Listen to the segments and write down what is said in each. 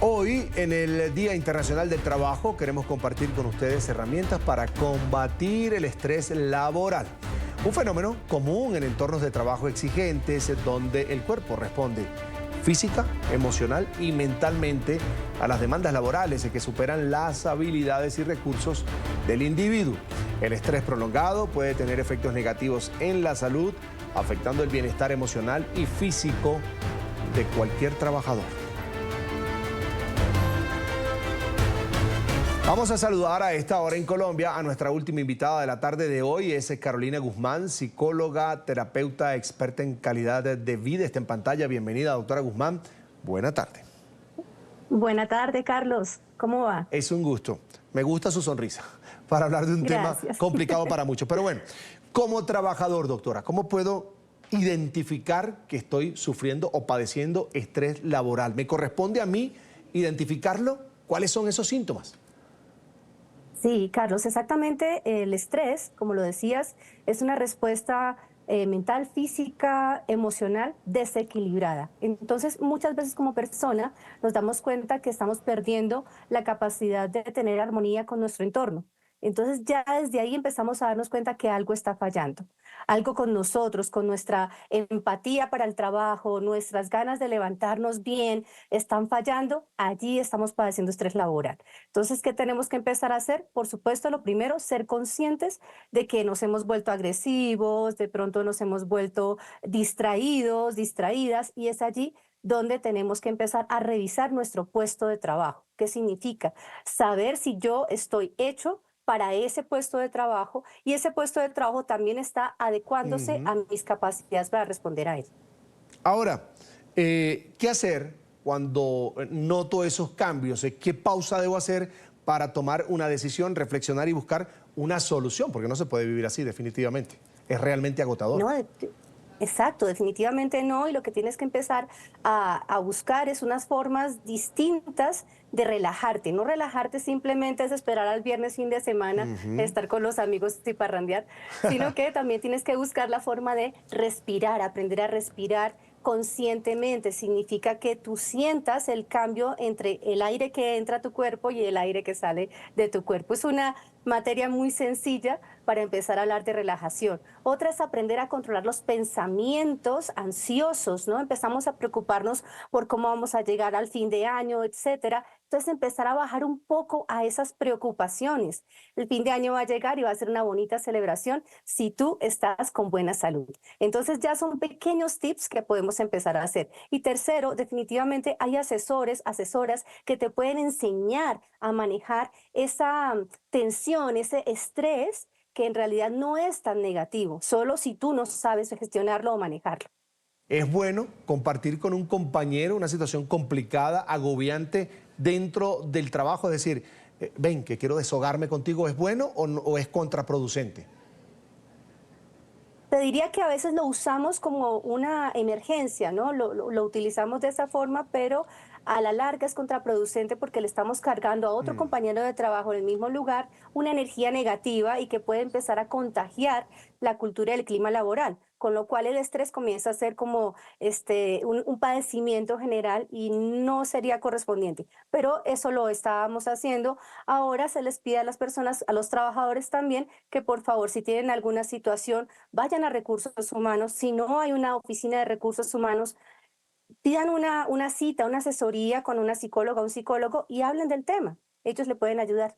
Hoy, en el Día Internacional del Trabajo, queremos compartir con ustedes herramientas para combatir el estrés laboral. Un fenómeno común en entornos de trabajo exigentes, donde el cuerpo responde física, emocional y mentalmente a las demandas laborales que superan las habilidades y recursos del individuo. El estrés prolongado puede tener efectos negativos en la salud, afectando el bienestar emocional y físico de cualquier trabajador. Vamos a saludar a esta hora en Colombia a nuestra última invitada de la tarde de hoy. Es Carolina Guzmán, psicóloga, terapeuta, experta en calidad de vida. Está en pantalla. Bienvenida, doctora Guzmán. Buena tarde. Buena tarde, Carlos. ¿Cómo va? Es un gusto. Me gusta su sonrisa para hablar de un tema complicado para muchos. Pero bueno, como trabajador, doctora, ¿cómo puedo identificar que estoy sufriendo o padeciendo estrés laboral? ¿Me corresponde a mí identificarlo? ¿Cuáles son esos síntomas? Sí, Carlos, exactamente. El estrés, como lo decías, es una respuesta mental, física, emocional desequilibrada. Entonces, muchas veces como persona nos damos cuenta que estamos perdiendo la capacidad de tener armonía con nuestro entorno. Entonces, ya desde ahí empezamos a darnos cuenta que algo está fallando. Algo con nosotros, con nuestra empatía para el trabajo, nuestras ganas de levantarnos bien, están fallando. Allí estamos padeciendo estrés laboral. Entonces, ¿qué tenemos que empezar a hacer? Por supuesto, lo primero, ser conscientes de que nos hemos vuelto agresivos, de pronto nos hemos vuelto distraídos, distraídas, y es allí donde tenemos que empezar a revisar nuestro puesto de trabajo. ¿Qué significa? Saber si yo estoy hecho para ese puesto de trabajo y ese puesto de trabajo también está adecuándose a mis capacidades para responder a él. Ahora, ¿qué hacer cuando noto esos cambios? ¿Qué pausa debo hacer para tomar una decisión, reflexionar y buscar una solución? Porque no se puede vivir así, definitivamente. Es realmente agotador. No, exacto, definitivamente no, y lo que tienes que empezar a buscar es unas formas distintas de relajarte. No relajarte simplemente es esperar al viernes, fin de semana, estar con los amigos y parrandear, sino que también tienes que buscar la forma de respirar, aprender a respirar conscientemente. Significa que tú sientas el cambio entre el aire que entra a tu cuerpo y el aire que sale de tu cuerpo. Es una materia muy sencilla para empezar a hablar de relajación. Otra es aprender a controlar los pensamientos ansiosos, ¿no? Empezamos a preocuparnos por cómo vamos a llegar al fin de año, etcétera. Entonces, empezar a bajar un poco a esas preocupaciones. El fin de año va a llegar y va a ser una bonita celebración si tú estás con buena salud. Entonces, ya son pequeños tips que podemos empezar a hacer. Y tercero, definitivamente hay asesores, asesoras que te pueden enseñar a manejar esa tensión, ese estrés, que en realidad no es tan negativo, solo si tú no sabes gestionarlo o manejarlo. ¿Es bueno compartir con un compañero una situación complicada, agobiante dentro del trabajo? Es decir, ven, que quiero deshogarme contigo, ¿es bueno o es contraproducente? Te diría que a veces lo usamos como una emergencia, ¿no? Lo utilizamos de esa forma, pero a la larga es contraproducente porque le estamos cargando a otro compañero de trabajo en el mismo lugar una energía negativa y que puede empezar a contagiar la cultura del clima laboral, con lo cual el estrés comienza a ser como un padecimiento general y no sería correspondiente. Pero eso lo estábamos haciendo. Ahora se les pide a las personas, a los trabajadores también, que por favor, si tienen alguna situación, vayan a recursos humanos. Si no hay una oficina de recursos humanos, pidan una cita, una asesoría con una psicóloga, un psicólogo y hablen del tema. Ellos le pueden ayudar.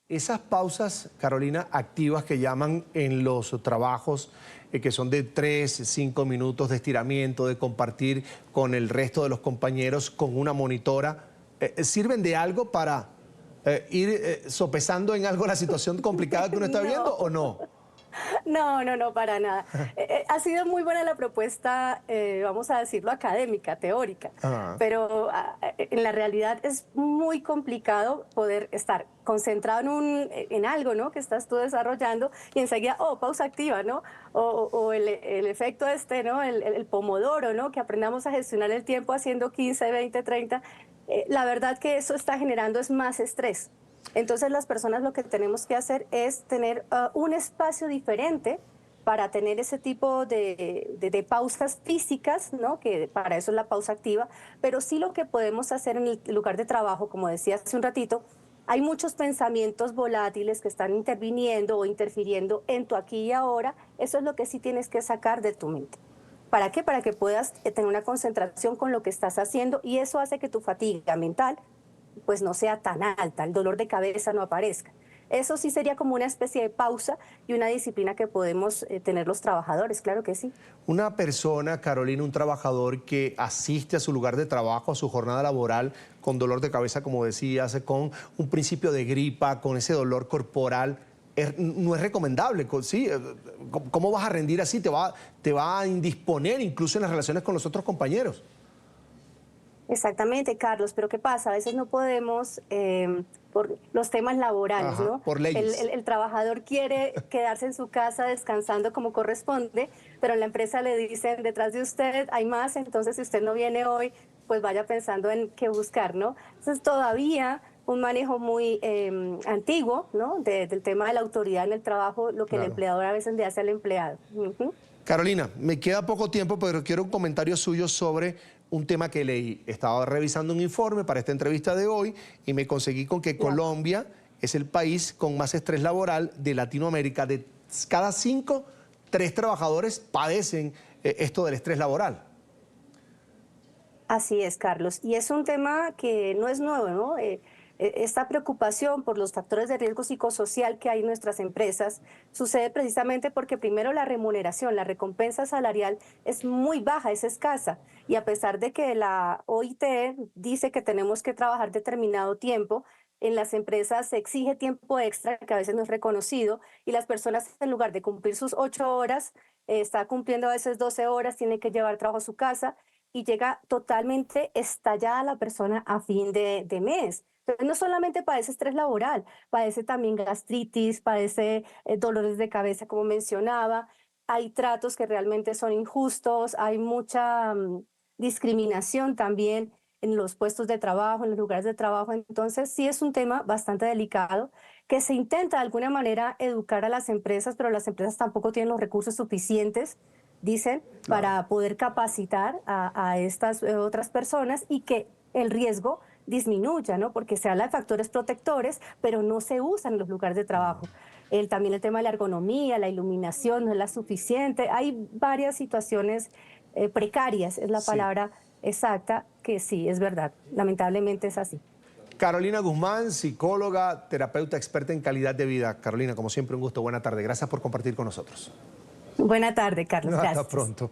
Esas pausas, Carolina, activas que llaman en los trabajos, que son de 3, 5 minutos de estiramiento, de compartir con el resto de los compañeros, con una monitora, ¿sirven de algo para ir sopesando en algo la situación complicada que uno está viendo o no? No, para nada. Ha sido muy buena la propuesta, vamos a decirlo, académica, teórica, Ajá. pero en la realidad es muy complicado poder estar concentrado en algo, ¿no? Que estás tú desarrollando y enseguida, pausa activa, ¿no? O el efecto ¿no? El pomodoro, ¿no? Que aprendamos a gestionar el tiempo haciendo 15, 20, 30. La verdad que eso está generando es más estrés. Entonces las personas lo que tenemos que hacer es tener un espacio diferente para tener ese tipo de pausas físicas, ¿no? Que para eso es la pausa activa, pero sí lo que podemos hacer en el lugar de trabajo, como decía hace un ratito, hay muchos pensamientos volátiles que están interviniendo o interfiriendo en tu aquí y ahora. Eso es lo que sí tienes que sacar de tu mente. ¿Para qué? Para que puedas tener una concentración con lo que estás haciendo y eso hace que tu fatiga mental pues no sea tan alta, el dolor de cabeza no aparezca. Eso sí sería como una especie de pausa y una disciplina que podemos tener los trabajadores, claro que sí. Una persona, Carolina, un trabajador que asiste a su lugar de trabajo, a su jornada laboral, con dolor de cabeza, como decías, con un principio de gripa, con ese dolor corporal, no es recomendable, ¿sí? ¿Cómo vas a rendir así? Te va a indisponer incluso en las relaciones con los otros compañeros. Exactamente, Carlos, pero ¿qué pasa? A veces no podemos, por los temas laborales, Ajá, ¿no? por leyes. El trabajador quiere quedarse en su casa descansando como corresponde, pero en la empresa le dicen, detrás de usted hay más, entonces si usted no viene hoy, pues vaya pensando en qué buscar, ¿no? Entonces todavía un manejo muy antiguo, ¿no? Del tema de la autoridad en el trabajo, lo que el Claro. empleador a veces le hace al empleado. Ujú. Carolina, me queda poco tiempo, pero quiero un comentario suyo sobre un tema que leí. Estaba revisando un informe para esta entrevista de hoy y me conseguí con que Claro. Colombia es el país con más estrés laboral de Latinoamérica. De cada 5, 3 trabajadores padecen esto del estrés laboral. Así es, Carlos. Y es un tema que no es nuevo, ¿no? Esta preocupación por los factores de riesgo psicosocial que hay en nuestras empresas sucede precisamente porque primero la remuneración, la recompensa salarial es muy baja, es escasa. Y a pesar de que la OIT dice que tenemos que trabajar determinado tiempo, en las empresas se exige tiempo extra que a veces no es reconocido y las personas en lugar de cumplir sus 8 horas, está cumpliendo a veces 12 horas, tiene que llevar trabajo a su casa y llega totalmente estallada la persona a fin de mes. Entonces, no solamente padece estrés laboral, padece también gastritis, padece dolores de cabeza, como mencionaba. Hay tratos que realmente son injustos, hay mucha discriminación también en los puestos de trabajo, en los lugares de trabajo. Entonces, sí es un tema bastante delicado que se intenta de alguna manera educar a las empresas, pero las empresas tampoco tienen los recursos suficientes, dicen, Claro. para poder capacitar a estas otras personas y que el riesgo disminuya, ¿no? Porque se habla de factores protectores, pero no se usan en los lugares de trabajo. También el tema de la ergonomía, la iluminación no es la suficiente. Hay varias situaciones precarias, es la Sí. palabra exacta, que sí, es verdad. Lamentablemente es así. Carolina Guzmán, psicóloga, terapeuta experta en calidad de vida. Carolina, como siempre, un gusto. Buena tarde. Gracias por compartir con nosotros. Buena tarde, Carlos. Hasta Gracias. pronto.